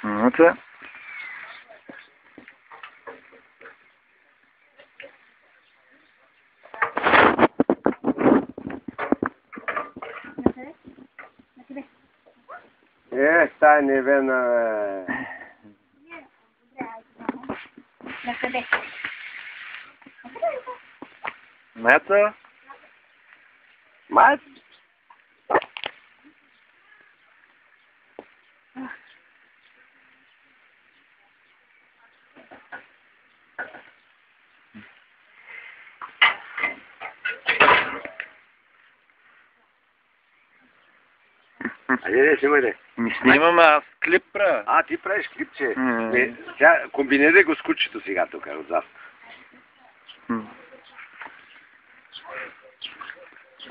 Мета. Стая невена, бе. Накъде? Мета. Май. Айде, снимай. Ми снимаме, аз клип правя. Ти правиш клипче. Сега комбинирай го с кучето сега тук, отзад.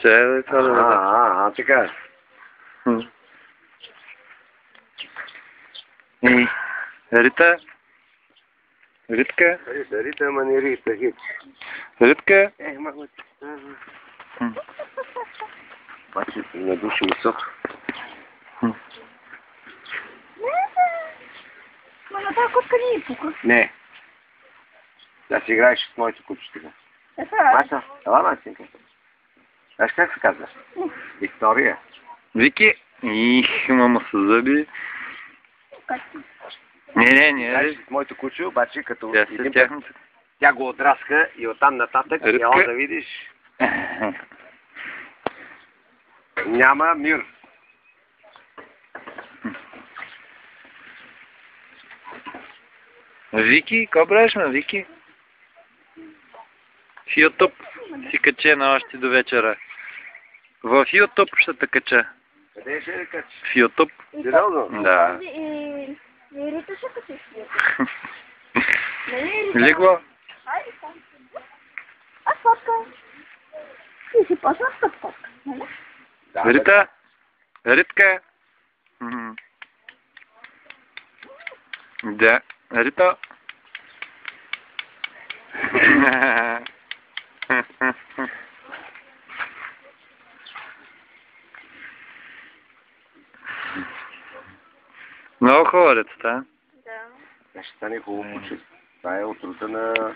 Чай да това да бъде. Така. Ей, Рита. Ритка. Рита, ама не Рита, хич. Ритка. Махме. Бачи, надуши месото. Ма на тази котка не е пука. Не. Да си играеш с моите кучета. Маша, ела Масенка. Знаеш как се казва? Виктория. Вики. Их, мама с зъби. Не. Знаеш с моето куче, обаче като Тяхната. тя го отраска и оттам нататък няма да видиш. Няма мир. Вики, какво правиш, ме, Вики? В YouTube си каче на още до вечера. В YouTube ще те кача. Къде ще кача? В YouTube. Сериозно? Да. Рита ще качиш. Легло? Айде там. Аз фоткам. И си почна с фотка, нали? Рита? Ритка? Да. Рита? Много хубаво, Рита. Да. Тя ще стане хубаво куче. Това е от рода на